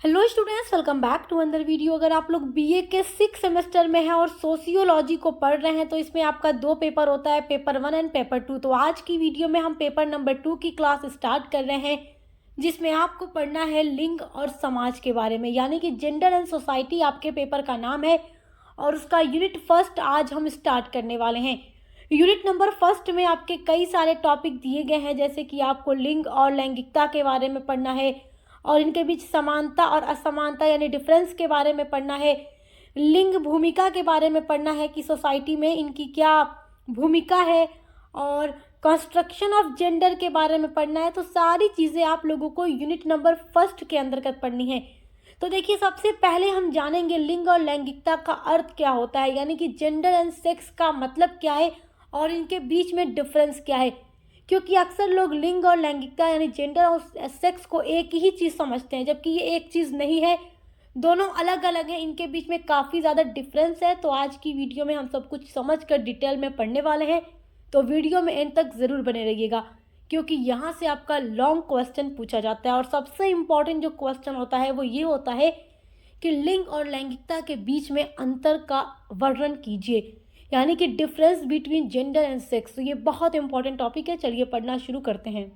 Hello students, welcome back to another video. अगर आप लोग बीए के 6 सेमेस्टर में हैं और सोशियोलॉजी को पढ़ रहे हैं तो इसमें आपका 2 पेपर होता है, पेपर 1 एंड पेपर 2। तो आज की वीडियो में हम पेपर नंबर 2 की क्लास स्टार्ट कर रहे हैं, जिसमें आपको पढ़ना है लिंग और समाज के बारे में, यानी कि जेंडर एंड सोसाइटी आपके पेपर का नाम है और उसका यूनिट फर्स्ट आज हम स्टार्ट करने वाले हैं। यूनिट नंबर फर्स्ट में आपके कई सारे टॉपिक दिए गए हैं, जैसे कि आपको लिंग और लैंगिकता के बारे में पढ़ना है और इनके बीच समानता और असमानता यानी डिफरेंस के बारे में पढ़ना है। लिंग भूमिका के बारे में पढ़ना है कि सोसाइटी में इनकी क्या भूमिका है, और कंस्ट्रक्शन ऑफ जेंडर के बारे में पढ़ना है। तो सारी चीज़ें आप लोगों को यूनिट नंबर फर्स्ट के अंतर्गत पढ़नी है। तो देखिए, सबसे पहले हम जानेंगे लिंग और लैंगिकता का अर्थ क्या होता है, यानी कि जेंडर एंड सेक्स का मतलब क्या है और इनके बीच में डिफरेंस क्या है। क्योंकि अक्सर लोग लिंग और लैंगिकता यानी जेंडर और सेक्स को एक ही चीज़ समझते हैं, जबकि ये एक चीज़ नहीं है, दोनों अलग अलग हैं, इनके बीच में काफ़ी ज़्यादा डिफरेंस है। तो आज की वीडियो में हम सब कुछ समझ कर डिटेल में पढ़ने वाले हैं, तो वीडियो में एंड तक ज़रूर बने रहिएगा, क्योंकि यहाँ से आपका लॉन्ग क्वेश्चन पूछा जाता है। और सबसे इम्पॉर्टेंट जो क्वेश्चन होता है वो ये होता है कि लिंग और लैंगिकता के बीच में अंतर का वर्णन कीजिए, यानी कि difference between gender and sex. तो ये बहुत इंपॉर्टेंट टॉपिक है, चलिए पढ़ना शुरू करते हैं।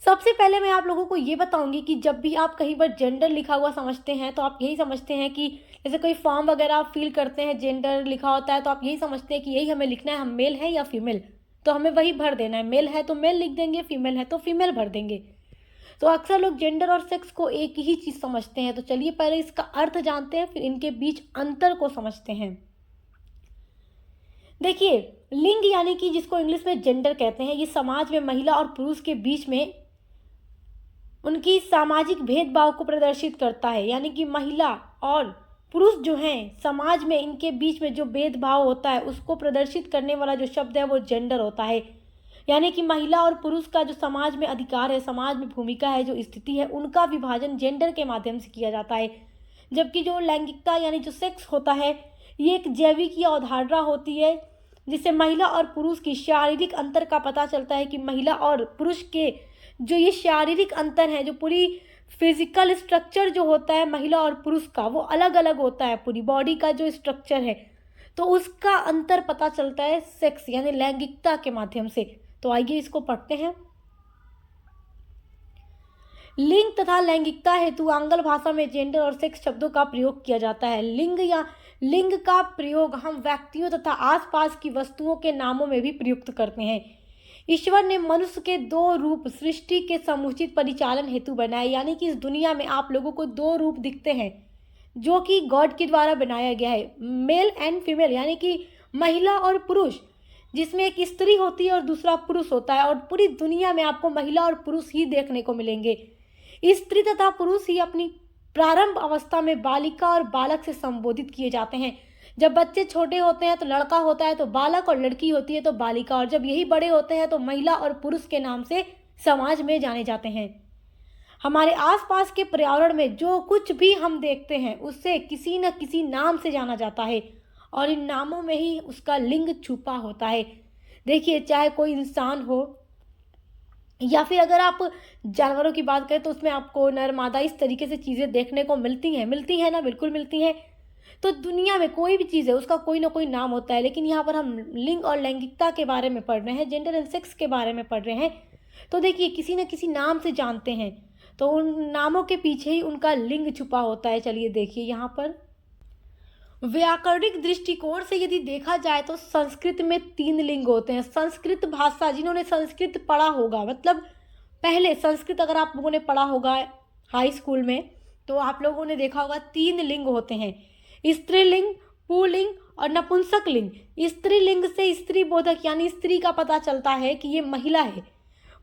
सबसे पहले मैं आप लोगों को ये बताऊंगी कि जब भी आप कहीं पर जेंडर लिखा हुआ समझते हैं तो आप यही समझते हैं कि जैसे कोई फॉर्म वगैरह आप फिल करते हैं, जेंडर लिखा होता है तो आप यही समझते हैं कि यही हमें लिखना है, हम मेल है या फीमेल, तो हमें वही भर देना है। मेल है तो मेल लिख देंगे, फीमेल है तो फीमेल भर देंगे। तो अक्सर लोग जेंडर और सेक्स को एक ही चीज़ समझते हैं। तो चलिए पहले इसका अर्थ जानते हैं, फिर इनके बीच अंतर को समझते हैं। देखिए, लिंग यानी कि जिसको इंग्लिश में जेंडर कहते हैं, ये समाज में महिला और पुरुष के बीच में उनकी सामाजिक भेदभाव को प्रदर्शित करता है। यानी कि महिला और पुरुष जो हैं समाज में, इनके बीच में जो भेदभाव होता है उसको प्रदर्शित करने वाला जो शब्द है वो जेंडर होता है। यानी कि महिला और पुरुष का जो समाज में अधिकार है, समाज में भूमिका है, जो स्थिति है, उनका विभाजन जेंडर के माध्यम से किया जाता है। जबकि जो लैंगिकता यानी जो सेक्स होता है, ये एक जैविक अवधारणा होती है, जिससे महिला और पुरुष की शारीरिक अंतर का पता चलता है कि महिला और पुरुष के जो ये शारीरिक अंतर है, जो पूरी फिजिकल स्ट्रक्चर जो होता है महिला और पुरुष का, वो अलग अलग होता है। पूरी बॉडी का जो स्ट्रक्चर है तो उसका अंतर पता चलता है सेक्स यानी लैंगिकता के माध्यम से। तो आइए इसको पढ़ते हैं। लिंग तथा लैंगिकता हेतु आंग्ल भाषा में जेंडर और सेक्स शब्दों का प्रयोग किया जाता है। लिंग का प्रयोग हम व्यक्तियों तथा आसपास की वस्तुओं के नामों में भी प्रयुक्त करते हैं। ईश्वर ने मनुष्य के 2 रूप सृष्टि के समुचित परिचालन हेतु बनाए, यानी कि इस दुनिया में आप लोगों को 2 रूप दिखते हैं जो कि गॉड के द्वारा बनाया गया है, मेल एंड फीमेल, यानी कि महिला और पुरुष, जिसमें एक स्त्री होती है और दूसरा पुरुष होता है। और पूरी दुनिया में आपको महिला और पुरुष ही देखने को मिलेंगे। स्त्री तथा पुरुष ही अपनी प्रारंभ अवस्था में बालिका और बालक से संबोधित किए जाते हैं। जब बच्चे छोटे होते हैं तो लड़का होता है तो बालक, और लड़की होती है तो बालिका, और जब यही बड़े होते हैं तो महिला और पुरुष के नाम से समाज में जाने जाते हैं। हमारे आसपास के पर्यावरण में जो कुछ भी हम देखते हैं उससे किसी न किसी नाम से जाना जाता है, और इन नामों में ही उसका लिंग छुपा होता है। देखिए, चाहे कोई इंसान हो या फिर अगर आप जानवरों की बात करें तो उसमें आपको नर मादा इस तरीके से चीज़ें देखने को मिलती हैं ना, बिल्कुल मिलती हैं। तो दुनिया में कोई भी चीज़ है उसका कोई ना कोई नाम होता है, लेकिन यहाँ पर हम लिंग और लैंगिकता के बारे में पढ़ रहे हैं, जेंडर एंड सेक्स के बारे में पढ़ रहे हैं। तो देखिए, किसी न किसी नाम से जानते हैं, तो उन नामों के पीछे ही उनका लिंग छुपा होता है। चलिए देखिए, यहाँ पर व्याकरणिक दृष्टिकोण से यदि देखा जाए तो संस्कृत में 3 लिंग होते हैं। संस्कृत भाषा, जिन्होंने संस्कृत पढ़ा होगा, मतलब पहले संस्कृत अगर आप लोगों ने पढ़ा होगा हाई स्कूल में, तो आप लोगों ने देखा होगा 3 लिंग होते हैं, स्त्रीलिंग, पुल्लिंग और नपुंसक लिंग। स्त्रीलिंग से स्त्री बोधक यानी स्त्री का पता चलता है कि ये महिला है।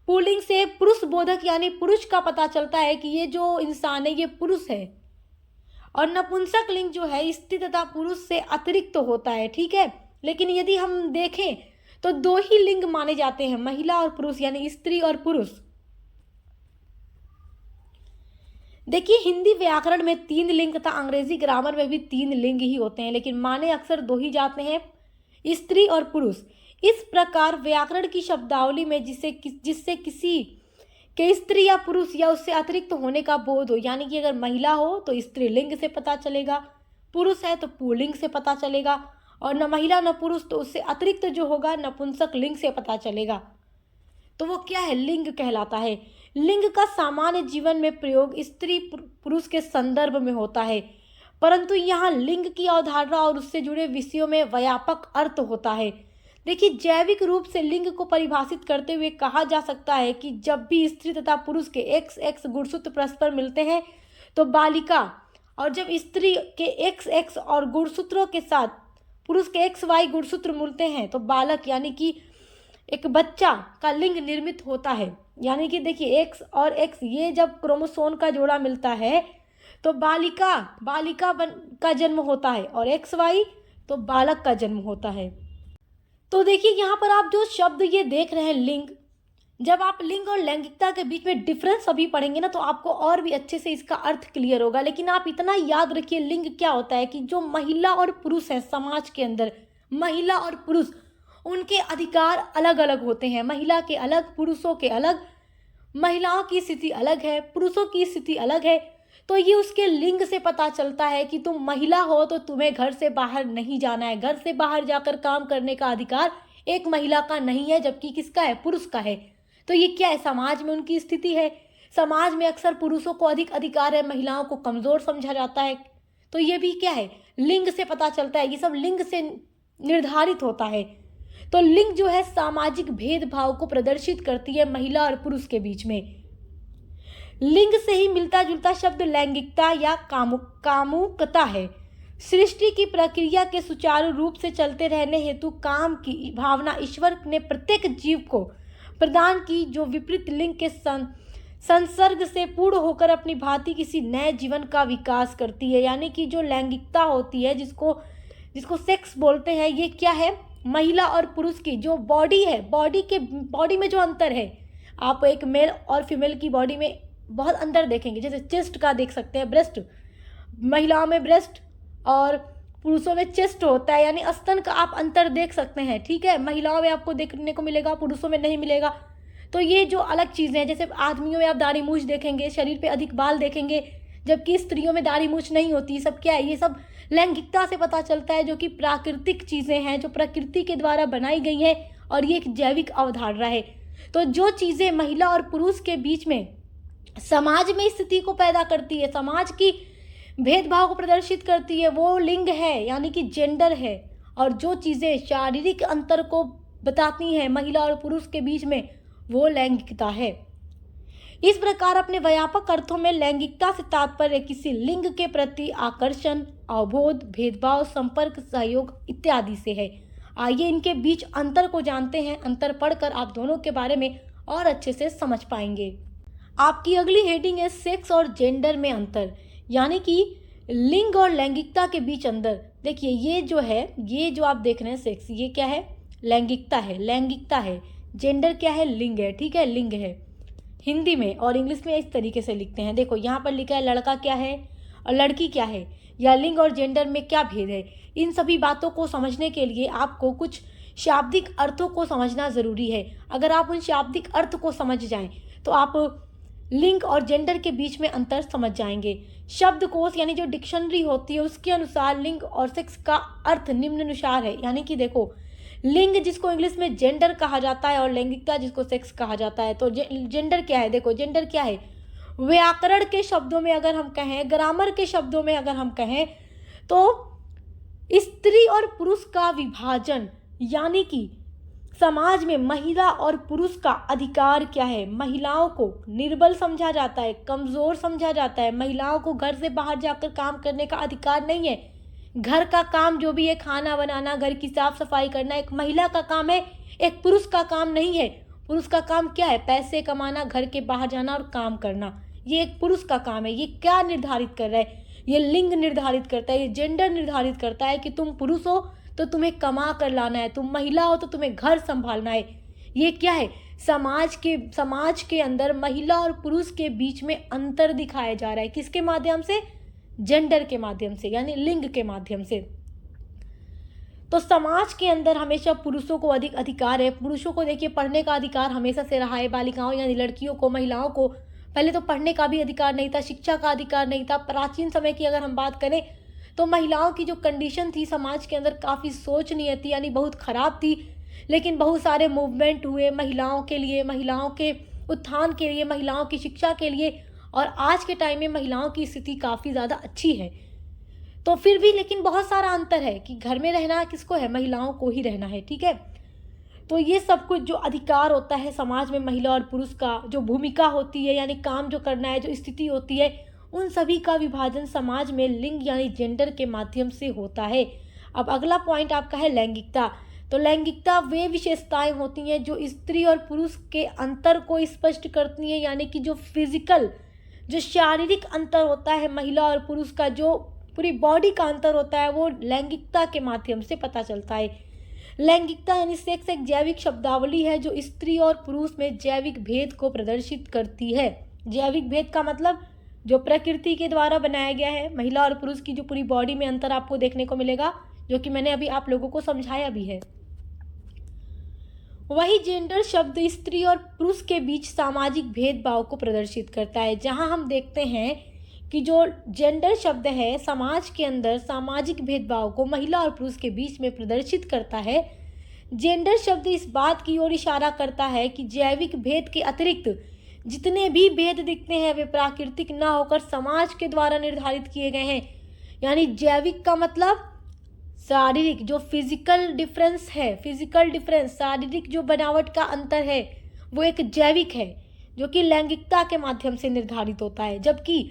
पुल्लिंग से पुरुष बोधक यानी पुरुष का पता चलता है कि ये जो इंसान है ये पुरुष है। और नपुंसक लिंग जो है स्त्री तथा पुरुष से अतिरिक्त तो होता है, ठीक है। लेकिन यदि हम देखें तो 2 ही लिंग माने जाते हैं, महिला और पुरुष, यानी स्त्री और पुरुष। देखिए, हिंदी व्याकरण में 3 लिंग तथा अंग्रेजी ग्रामर में भी 3 लिंग ही होते हैं, लेकिन माने अक्सर 2 ही जाते हैं, स्त्री और पुरुष। इस प्रकार व्याकरण की शब्दावली में जिससे किसी कि स्त्री या पुरुष या उससे अतिरिक्त होने का बोध हो, यानी कि अगर महिला हो तो स्त्रीलिंग से पता चलेगा, पुरुष है तो पुल्लिंग से पता चलेगा, और न महिला न पुरुष तो उससे अतिरिक्त जो होगा नपुंसक लिंग से पता चलेगा। तो वो क्या है, लिंग कहलाता है। लिंग का सामान्य जीवन में प्रयोग स्त्री पुरुष के संदर्भ में होता है, परंतु यहाँ लिंग की अवधारणा और उससे जुड़े विषयों में व्यापक अर्थ होता है। देखिए, जैविक रूप से लिंग को परिभाषित करते हुए कहा जा सकता है कि जब भी स्त्री तथा पुरुष के XX गुणसूत्र परस्पर मिलते हैं तो बालिका, और जब स्त्री के XX और गुणसूत्रों के साथ पुरुष के XY गुणसूत्र मिलते हैं तो बालक यानी कि एक बच्चा का लिंग निर्मित होता है। यानी कि देखिए, X और X ये जब क्रोमोसोम का जोड़ा मिलता है तो बालिका का जन्म होता है, और XY तो बालक का जन्म होता है। तो देखिए, यहाँ पर आप जो शब्द ये देख रहे हैं लिंग, जब आप लिंग और लैंगिकता के बीच में डिफरेंस अभी पढ़ेंगे ना तो आपको और भी अच्छे से इसका अर्थ क्लियर होगा। लेकिन आप इतना याद रखिए, लिंग क्या होता है कि जो महिला और पुरुष है समाज के अंदर, महिला और पुरुष उनके अधिकार अलग अलग होते हैं। महिला के अलग, पुरुषों के अलग, महिलाओं की स्थिति अलग है, पुरुषों की स्थिति अलग है। तो ये उसके लिंग से पता चलता है कि तुम महिला हो तो तुम्हें घर से बाहर नहीं जाना है, घर से बाहर जाकर काम करने का अधिकार एक महिला का नहीं है, जबकि किसका है, पुरुष का है। तो ये क्या है, समाज में उनकी स्थिति है। समाज में अक्सर पुरुषों को अधिक अधिकार है, महिलाओं को कमजोर समझा जाता है। तो ये भी क्या है, लिंग से पता चलता है। ये सब लिंग से निर्धारित होता है। तो लिंग जो है सामाजिक भेदभाव को प्रदर्शित करती है महिला और पुरुष के बीच में। लिंग से ही मिलता जुलता शब्द लैंगिकता या कामुकता है। सृष्टि की प्रक्रिया के सुचारू रूप से चलते रहने हेतु काम की भावना ईश्वर ने प्रत्येक जीव को प्रदान की, जो विपरीत लिंग के संसर्ग से पूर्ण होकर अपनी भांति किसी नए जीवन का विकास करती है। यानी कि जो लैंगिकता होती है, जिसको सेक्स बोलते हैं, ये क्या है, महिला और पुरुष की जो बॉडी है, बॉडी में जो अंतर है, आप एक मेल और फीमेल की बॉडी में बहुत अंतर देखेंगे। जैसे चेस्ट का देख सकते हैं, ब्रेस्ट, महिलाओं में ब्रेस्ट और पुरुषों में चेस्ट होता है, यानी स्तन का आप अंतर देख सकते हैं। ठीक है, महिलाओं में आपको देखने को मिलेगा, पुरुषों में नहीं मिलेगा। तो ये जो अलग चीज़ें हैं, जैसे आदमियों में आप दाढ़ी मूछ देखेंगे, शरीर पे अधिक बाल देखेंगे, जबकि स्त्रियों में दाढ़ी मूछ नहीं होती। सब क्या है, ये सब लैंगिकता से पता चलता है, जो कि प्राकृतिक चीज़ें हैं, जो प्रकृति के द्वारा बनाई गई हैं, और ये एक जैविक अवधारणा है। तो जो चीज़ें महिला और पुरुष के बीच में समाज में स्थिति को पैदा करती है, समाज की भेदभाव को प्रदर्शित करती है, वो लिंग है, यानी कि जेंडर है। और जो चीज़ें शारीरिक अंतर को बताती हैं महिला और पुरुष के बीच में, वो लैंगिकता है। इस प्रकार अपने व्यापक अर्थों में लैंगिकता से तात्पर्य किसी लिंग के प्रति आकर्षण, अवबोध, भेदभाव, संपर्क, सहयोग इत्यादि से है। आइए इनके बीच अंतर को जानते हैं। अंतर पढ़कर आप दोनों के बारे में और अच्छे से समझ पाएंगे। आपकी अगली हेडिंग है सेक्स और जेंडर में अंतर, यानी कि लिंग और लैंगिकता के बीच अंतर। देखिए, ये जो आप देख रहे हैं सेक्स, ये क्या है, लैंगिकता है। जेंडर क्या है, लिंग है। ठीक है, लिंग है हिंदी में, और इंग्लिश में इस तरीके से लिखते हैं। देखो, यहाँ पर लिखा है लड़का क्या है और लड़की क्या है, या लिंग और जेंडर में क्या भेद है। इन सभी बातों को समझने के लिए आपको कुछ शाब्दिक अर्थों को समझना ज़रूरी है। अगर आप उन शाब्दिक अर्थ को समझ जाएं तो आप लिंग और जेंडर के बीच में अंतर समझ जाएंगे। शब्दकोश यानी जो डिक्शनरी होती है, उसके अनुसार लिंग और सेक्स का अर्थ निम्नानुसार है। यानी कि देखो, लिंग जिसको इंग्लिश में जेंडर कहा जाता है और लैंगिकता जिसको सेक्स कहा जाता है। तो जेंडर क्या है, देखो जेंडर क्या है, व्याकरण के शब्दों में अगर हम कहें, ग्रामर के शब्दों में अगर हम कहें, तो स्त्री और पुरुष का विभाजन, यानी कि समाज में महिला और पुरुष का अधिकार क्या है। महिलाओं को निर्बल समझा जाता है, कमज़ोर समझा जाता है। महिलाओं को घर से बाहर जाकर काम करने का अधिकार नहीं है। घर का काम जो भी है, खाना बनाना, घर की साफ सफाई करना, एक महिला का काम है, एक पुरुष का काम नहीं है। पुरुष का काम क्या है, पैसे कमाना, घर के बाहर जाना और काम करना, ये एक पुरुष का काम है। ये क्या निर्धारित कर रहा है, ये लिंग निर्धारित करता है, ये जेंडर निर्धारित करता है कि तुम पुरुष हो तो तुम्हें कमा कर लाना है, तुम महिला हो तो तुम्हें घर संभालना है। ये क्या है, समाज के अंदर महिला और पुरुष के बीच में अंतर दिखाया जा रहा है। किसके माध्यम से, जेंडर के माध्यम से, यानी लिंग के माध्यम से। तो समाज के अंदर हमेशा पुरुषों को अधिक अधिकार है। पुरुषों को देखिए पढ़ने का अधिकार हमेशा से रहा है। बालिकाओं यानी लड़कियों को, महिलाओं को पहले तो पढ़ने का भी अधिकार नहीं था, शिक्षा का अधिकार नहीं था। प्राचीन समय की अगर हम बात करें तो महिलाओं की जो कंडीशन थी समाज के अंदर काफ़ी शोचनीय थी, यानी बहुत ख़राब थी। लेकिन बहुत सारे मूवमेंट हुए महिलाओं के लिए, महिलाओं के उत्थान के लिए, महिलाओं की शिक्षा के लिए, और आज के टाइम में महिलाओं की स्थिति काफ़ी ज़्यादा अच्छी है। तो फिर भी लेकिन बहुत सारा अंतर है कि घर में रहना किसको है, महिलाओं को ही रहना है, ठीक है। तो ये सब कुछ जो अधिकार होता है समाज में महिला और पुरुष का, जो भूमिका होती है यानी काम जो करना है, जो स्थिति होती है, उन सभी का विभाजन समाज में लिंग यानी जेंडर के माध्यम से होता है। अब अगला पॉइंट आपका है लैंगिकता। तो लैंगिकता वे विशेषताएं होती हैं जो स्त्री और पुरुष के अंतर को स्पष्ट करती हैं, यानी कि जो फिजिकल, जो शारीरिक अंतर होता है महिला और पुरुष का, जो पूरी बॉडी का अंतर होता है, वो लैंगिकता के माध्यम से पता चलता है। लैंगिकता यानी सेक्स एक जैविक शब्दावली है जो स्त्री और पुरुष में जैविक भेद को प्रदर्शित करती है। जैविक भेद का मतलब जो प्रकृति के द्वारा बनाया गया है। महिला और पुरुष की जो पूरी बॉडी में अंतर आपको देखने को मिलेगा, जो कि मैंने अभी आप लोगों को समझाया भी है। वही जेंडर शब्द स्त्री और पुरुष के बीच सामाजिक भेदभाव को प्रदर्शित करता है। जहां हम देखते हैं कि जो जेंडर शब्द है समाज के अंदर सामाजिक भेदभाव को महिला और पुरुष के बीच में प्रदर्शित करता है। जेंडर शब्द इस बात की ओर इशारा करता है कि जैविक भेद के अतिरिक्त जितने भी भेद दिखते हैं वे प्राकृतिक न होकर समाज के द्वारा निर्धारित किए गए हैं। यानी जैविक का मतलब शारीरिक, जो फिजिकल डिफरेंस है, फिजिकल डिफरेंस, शारीरिक जो बनावट का अंतर है वो एक जैविक है, जो कि लैंगिकता के माध्यम से निर्धारित होता है। जबकि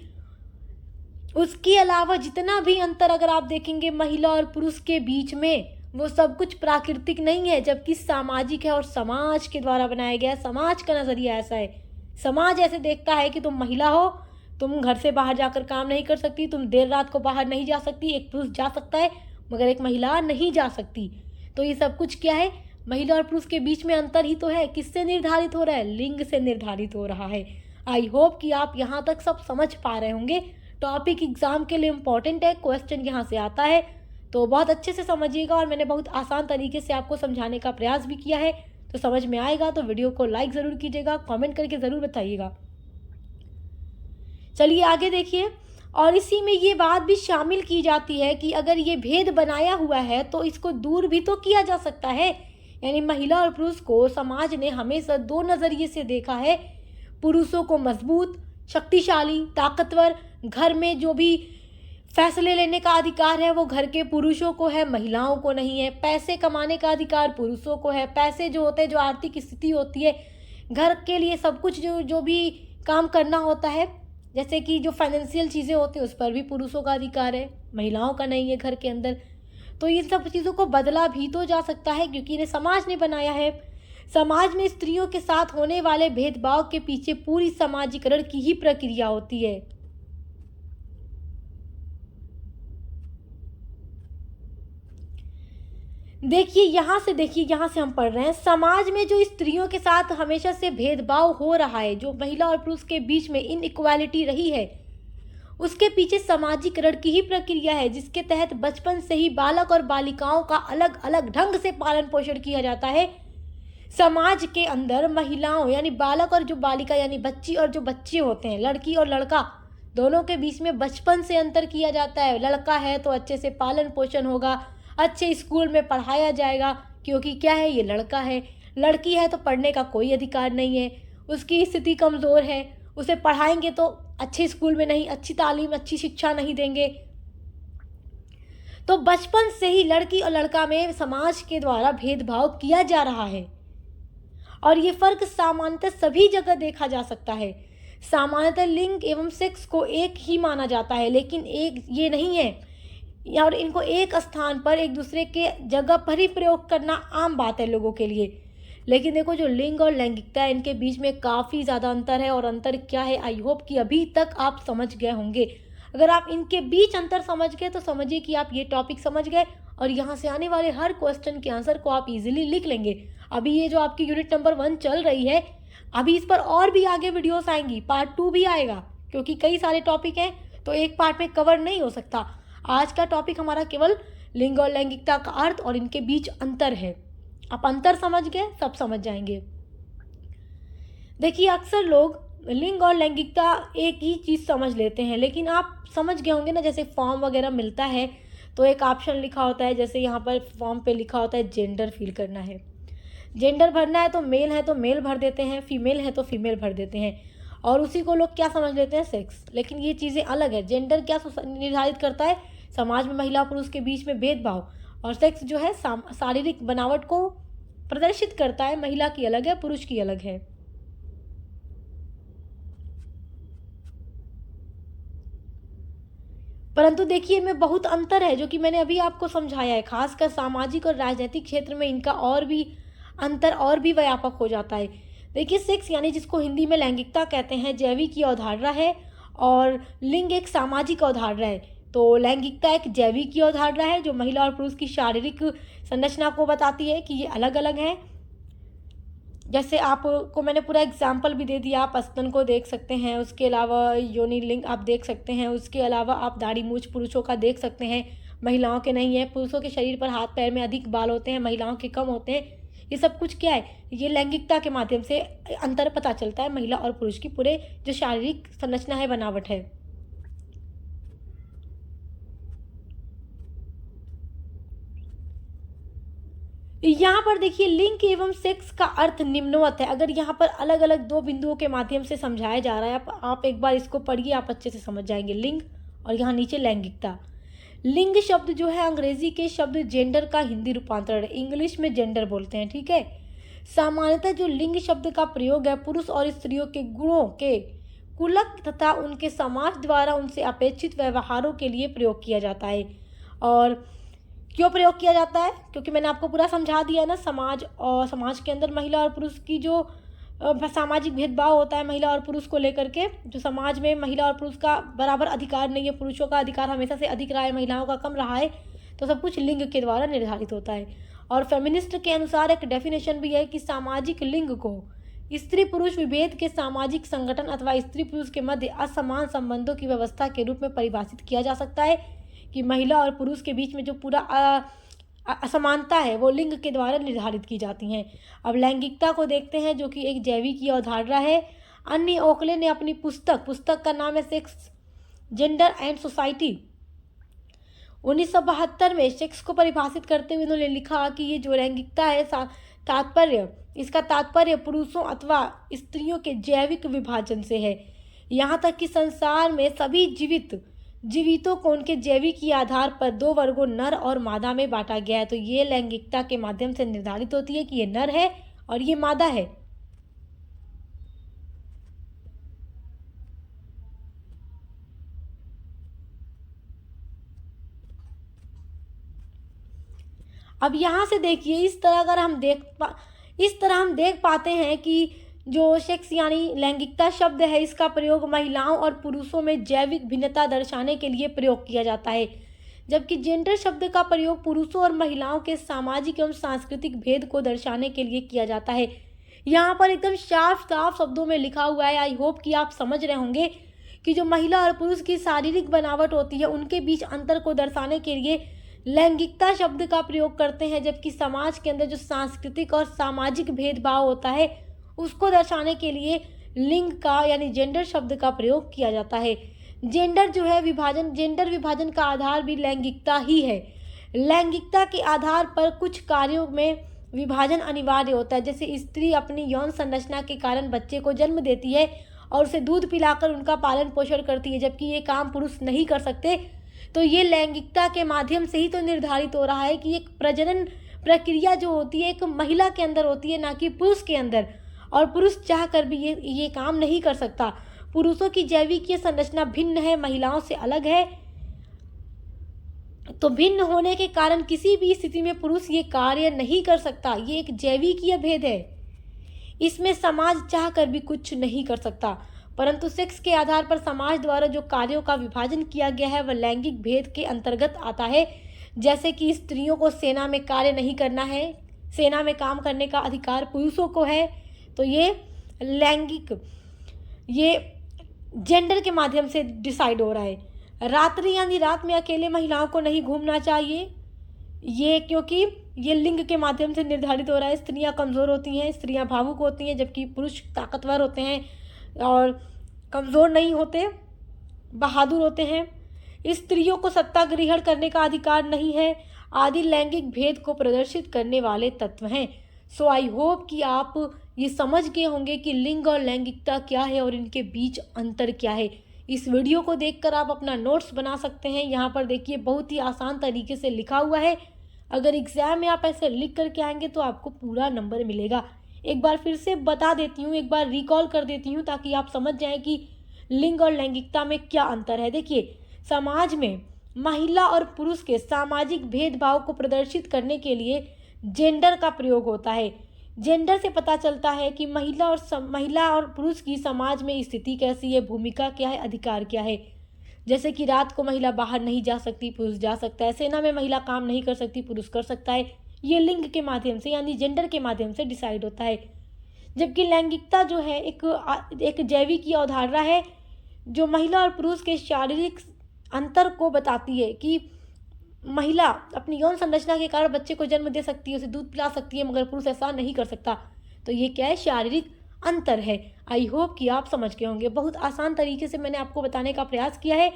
उसके अलावा जितना भी अंतर अगर आप देखेंगे महिला और पुरुष के बीच में, वो सब कुछ प्राकृतिक नहीं है, जबकि सामाजिक है और समाज के द्वारा बनाया गया है। समाज का नज़रिया ऐसा है, समाज ऐसे देखता है कि तुम महिला हो, तुम घर से बाहर जाकर काम नहीं कर सकती, तुम देर रात को बाहर नहीं जा सकती। एक पुरुष जा सकता है मगर एक महिला नहीं जा सकती। तो ये सब कुछ क्या है, महिला और पुरुष के बीच में अंतर ही तो है। किससे निर्धारित हो रहा है, लिंग से निर्धारित हो रहा है। आई होप कि आप यहाँ तक सब समझ पा रहे होंगे। टॉपिक एग्जाम के लिए इम्पॉर्टेंट है, क्वेश्चन यहाँ से आता है, तो बहुत अच्छे से समझिएगा। और मैंने बहुत आसान तरीके से आपको समझाने का प्रयास भी किया है, तो समझ में आएगा तो वीडियो को लाइक ज़रूर कीजिएगा, कमेंट करके ज़रूर बताइएगा। चलिए आगे देखिए। और इसी में ये बात भी शामिल की जाती है कि अगर ये भेद बनाया हुआ है तो इसको दूर भी तो किया जा सकता है। यानी महिला और पुरुष को समाज ने हमेशा दो नज़रिए से देखा है। पुरुषों को मजबूत, शक्तिशाली, ताकतवर, घर में जो भी फैसले लेने का अधिकार है वो घर के पुरुषों को है, महिलाओं को नहीं है। पैसे कमाने का अधिकार पुरुषों को है। पैसे जो होते हैं, जो आर्थिक स्थिति होती है, घर के लिए सब कुछ जो भी काम करना होता है, जैसे कि जो फाइनेंशियल चीज़ें होती हैं उस पर भी पुरुषों का अधिकार है, महिलाओं का नहीं है घर के अंदर। तो इन सब चीज़ों को बदला भी तो जा सकता है क्योंकि इन्हें समाज ने बनाया है। समाज में स्त्रियों के साथ होने वाले भेदभाव के पीछे पूरी समाजीकरण की ही प्रक्रिया होती है। देखिए यहाँ से हम पढ़ रहे हैं, समाज में जो स्त्रियों के साथ हमेशा से भेदभाव हो रहा है, जो महिला और पुरुष के बीच में इनइक्वालिटी रही है, उसके पीछे सामाजिकरण की ही प्रक्रिया है, जिसके तहत बचपन से ही बालक और बालिकाओं का अलग अलग ढंग से पालन पोषण किया जाता है। समाज के अंदर महिलाओं यानी बालक और जो बालिका यानी बच्ची और जो बच्चे होते हैं, लड़की और लड़का, दोनों के बीच में बचपन से अंतर किया जाता है। लड़का है तो अच्छे से पालन पोषण होगा, अच्छे स्कूल में पढ़ाया जाएगा, क्योंकि क्या है, ये लड़का है। लड़की है तो पढ़ने का कोई अधिकार नहीं है, उसकी स्थिति कमज़ोर है, उसे पढ़ाएंगे तो अच्छे स्कूल में नहीं, अच्छी तालीम, अच्छी शिक्षा नहीं देंगे। तो बचपन से ही लड़की और लड़का में समाज के द्वारा भेदभाव किया जा रहा है और ये फ़र्क सामान्यतः सभी जगह देखा जा सकता है। सामान्यतः लिंग एवं सेक्स को एक ही माना जाता है, लेकिन एक ये नहीं है, और इनको एक स्थान पर एक दूसरे के जगह पर ही प्रयोग करना आम बात है लोगों के लिए। लेकिन देखो, जो लिंग और लैंगिकता है इनके बीच में काफ़ी ज़्यादा अंतर है। और अंतर क्या है, आई होप कि अभी तक आप समझ गए होंगे। अगर आप इनके बीच अंतर समझ गए तो समझिए कि आप ये टॉपिक समझ गए और यहाँ से आने वाले हर क्वेश्चन के आंसर को आप इजीली लिख लेंगे। अभी ये जो आपकी यूनिट नंबर 1 चल रही है, अभी इस पर और भी आगे वीडियोस आएंगी, पार्ट 2 भी आएगा, क्योंकि कई सारे टॉपिक हैं तो एक पार्ट में कवर नहीं हो सकता। आज का टॉपिक हमारा केवल लिंग और लैंगिकता का अर्थ और इनके बीच अंतर है। आप अंतर समझ गए, सब समझ जाएंगे। देखिए अक्सर लोग लिंग और लैंगिकता एक ही चीज़ समझ लेते हैं, लेकिन आप समझ गए होंगे ना, जैसे फॉर्म वगैरह मिलता है तो एक ऑप्शन लिखा होता है, जैसे यहाँ पर फॉर्म पे लिखा होता है जेंडर फिल करना है। जेंडर भरना है तो मेल भर देते हैं, फीमेल है तो फीमेल भर देते हैं, और उसी को लोग क्या समझ लेते हैं, सेक्स। लेकिन ये चीज़ें अलग है। जेंडर क्या निर्धारित करता है, समाज में महिला पुरुष के बीच में भेदभाव, और सेक्स जो है शारीरिक बनावट को प्रदर्शित करता है। महिला की अलग है, पुरुष की अलग है। परंतु देखिए इनमें बहुत अंतर है, जो कि मैंने अभी आपको समझाया है। खासकर सामाजिक और राजनीतिक क्षेत्र में इनका और भी अंतर और भी व्यापक हो जाता है। देखिए सेक्स यानी जिसको हिंदी में लैंगिकता कहते हैं, जैविक की अवधारणा है, और लिंग एक सामाजिक अवधारणा है। तो लैंगिकता एक जैविक की अवधारणा है जो महिला और पुरुष की शारीरिक संरचना को बताती है कि ये अलग अलग हैं। जैसे आपको मैंने पूरा एग्जाम्पल भी दे दिया, आप स्तन को देख सकते हैं, उसके अलावा योनि लिंग आप देख सकते हैं, उसके अलावा आप दाढ़ी मूछ पुरुषों का देख सकते हैं, महिलाओं के नहीं है। पुरुषों के शरीर पर हाथ पैर में अधिक बाल होते हैं, महिलाओं के कम होते हैं। ये सब कुछ क्या है, ये लैंगिकता के माध्यम से अंतर पता चलता है महिला और पुरुष की पूरे जो शारीरिक संरचना है, बनावट है। यहाँ पर देखिए लिंग एवं सेक्स का अर्थ निम्नवत है। अगर यहाँ पर अलग अलग दो बिंदुओं के माध्यम से समझाया जा रहा है, आप एक बार इसको पढ़िए, आप अच्छे से समझ जाएंगे। लिंग और यहाँ नीचे लैंगिकता। लिंग शब्द जो है अंग्रेजी के शब्द जेंडर का हिंदी रूपांतरण है, इंग्लिश में जेंडर बोलते हैं, ठीक है। सामान्यतः जो लिंग शब्द का प्रयोग है पुरुष और स्त्रियों के गुणों के कुलक तथा उनके समाज द्वारा उनसे अपेक्षित व्यवहारों के लिए प्रयोग किया जाता है। और क्यों प्रयोग किया जाता है, क्योंकि मैंने आपको पूरा समझा दिया है ना। समाज के अंदर महिला और पुरुष की जो सामाजिक भेदभाव होता है महिला और पुरुष को लेकर के, जो समाज में महिला और पुरुष का बराबर अधिकार नहीं है, पुरुषों का अधिकार हमेशा से अधिक रहा है, महिलाओं का कम रहा है, तो सब कुछ लिंग के द्वारा निर्धारित होता है। और फेमिनिस्ट के अनुसार एक डेफिनेशन भी है कि सामाजिक लिंग को स्त्री पुरुष विभेद के सामाजिक संगठन अथवा स्त्री पुरुष के मध्य असमान संबंधों की व्यवस्था के रूप में परिभाषित किया जा सकता है, कि महिला और पुरुष के बीच में जो पूरा असमानता है वो लिंग के द्वारा निर्धारित की जाती हैं। अब लैंगिकता को देखते हैं, जो कि एक जैविक की अवधारणा है। अन्य ओकले ने अपनी पुस्तक का नाम है सेक्स, जेंडर एंड सोसाइटी, 1972 में सेक्स को परिभाषित करते हुए उन्होंने लिखा कि ये जो लैंगिकता है इसका तात्पर्य पुरुषों अथवा स्त्रियों के जैविक विभाजन से है। यहाँ तक कि संसार में सभी जीवितों को उनके जैविक के आधार पर दो वर्गों नर और मादा में बांटा गया है। तो ये लैंगिकता के माध्यम से निर्धारित होती है कि ये नर है और ये मादा है। अब यहाँ से देखिए, इस तरह हम देख पाते हैं कि जो सेक्स यानी लैंगिकता शब्द है, इसका प्रयोग महिलाओं और पुरुषों में जैविक भिन्नता दर्शाने के लिए प्रयोग किया जाता है, जबकि जेंडर शब्द का प्रयोग पुरुषों और महिलाओं के सामाजिक एवं सांस्कृतिक भेद को दर्शाने के लिए किया जाता है। यहाँ पर एकदम साफ शब्दों में लिखा हुआ है। आई होप कि आप समझ रहे होंगे कि जो महिला और पुरुष की शारीरिक बनावट होती है उनके बीच अंतर को दर्शाने के लिए लैंगिकता शब्द का प्रयोग करते हैं, जबकि समाज के अंदर जो सांस्कृतिक और सामाजिक भेदभाव होता है उसको दर्शाने के लिए लिंग का यानी जेंडर शब्द का प्रयोग किया जाता है। जेंडर विभाजन का आधार भी लैंगिकता ही है। लैंगिकता के आधार पर कुछ कार्यों में विभाजन अनिवार्य होता है, जैसे स्त्री अपनी यौन संरचना के कारण बच्चे को जन्म देती है और उसे दूध पिलाकर उनका पालन पोषण करती है, जबकि ये काम पुरुष नहीं कर सकते। तो ये लैंगिकता के माध्यम से ही तो निर्धारित हो रहा है कि एक प्रजनन प्रक्रिया जो होती है एक महिला के अंदर होती है, ना कि पुरुष के अंदर, और पुरुष चाह कर भी ये काम नहीं कर सकता। पुरुषों की जैविकीय संरचना भिन्न है, महिलाओं से अलग है। तो भिन्न होने के कारण किसी भी स्थिति में पुरुष ये कार्य नहीं कर सकता। ये एक जैविकीय भेद है, इसमें समाज चाह कर भी कुछ नहीं कर सकता। परंतु सेक्स के आधार पर समाज द्वारा जो कार्यों का विभाजन किया गया है वह लैंगिक भेद के अंतर्गत आता है, जैसे कि स्त्रियों को सेना में कार्य नहीं करना है, सेना में काम करने का अधिकार पुरुषों को है। तो ये जेंडर के माध्यम से डिसाइड हो रहा है। रात्रि यानी रात में अकेले महिलाओं को नहीं घूमना चाहिए, ये क्योंकि ये लिंग के माध्यम से निर्धारित हो रहा है। स्त्रियां कमज़ोर होती हैं, स्त्रियां भावुक होती हैं, जबकि पुरुष ताकतवर होते हैं और कमज़ोर नहीं होते, बहादुर होते हैं। स्त्रियों को सत्ता ग्रहण करने का अधिकार नहीं है आदि लैंगिक भेद को प्रदर्शित करने वाले तत्व हैं। सो आई होप कि आप ये समझ गए होंगे कि लिंग और लैंगिकता क्या है और इनके बीच अंतर क्या है। इस वीडियो को देखकर आप अपना नोट्स बना सकते हैं। यहाँ पर देखिए बहुत ही आसान तरीके से लिखा हुआ है। अगर एग्ज़ाम में आप ऐसे लिख करके आएंगे तो आपको पूरा नंबर मिलेगा। एक बार फिर से बता देती हूँ, एक बार रिकॉल कर देती हूँ ताकि आप समझ जाएं कि लिंग और लैंगिकता में क्या अंतर है। देखिए, समाज में महिला और पुरुष के सामाजिक भेदभाव को प्रदर्शित करने के लिए जेंडर का प्रयोग होता है। जेंडर से पता चलता है कि महिला और पुरुष की समाज में स्थिति कैसी है, भूमिका क्या है, अधिकार क्या है। जैसे कि रात को महिला बाहर नहीं जा सकती, पुरुष जा सकता है। सेना में महिला काम नहीं कर सकती, पुरुष कर सकता है। ये लिंग के माध्यम से यानी जेंडर के माध्यम से डिसाइड होता है। जबकि लैंगिकता जो है एक जैविक अवधारणा है जो महिला और पुरुष के शारीरिक अंतर को बताती है कि महिला अपनी यौन संरचना के कारण बच्चे को जन्म दे सकती है, उसे दूध पिला सकती है, मगर पुरुष ऐसा नहीं कर सकता। तो ये क्या है, शारीरिक अंतर है। आई होप कि आप समझ गए होंगे। बहुत आसान तरीके से मैंने आपको बताने का प्रयास किया है,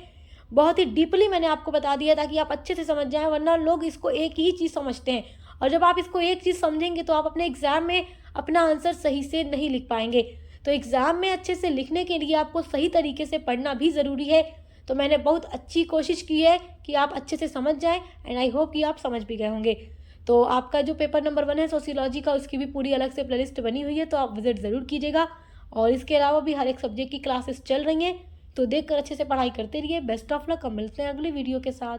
बहुत ही डीपली मैंने आपको बता दिया ताकि आप अच्छे से समझ जाएं, वरना लोग इसको एक ही चीज़ समझते हैं और जब आप इसको एक चीज़ समझेंगे तो आप अपने एग्ज़ाम में अपना आंसर सही से नहीं लिख पाएंगे। तो एग्ज़ाम में अच्छे से लिखने के लिए आपको सही तरीके से पढ़ना भी ज़रूरी है। तो मैंने बहुत अच्छी कोशिश की है कि आप अच्छे से समझ जाएं एंड आई होप कि आप समझ भी गए होंगे। तो आपका जो पेपर नंबर 1 है सोशियोलॉजी का, उसकी भी पूरी अलग से प्लेलिस्ट बनी हुई है, तो आप विजिट ज़रूर कीजिएगा। और इसके अलावा भी हर एक सब्जेक्ट की क्लासेस चल रही हैं, तो देखकर अच्छे से पढ़ाई करते रहिए। Best of luck. अब मिलते हैं अगले वीडियो के साथ।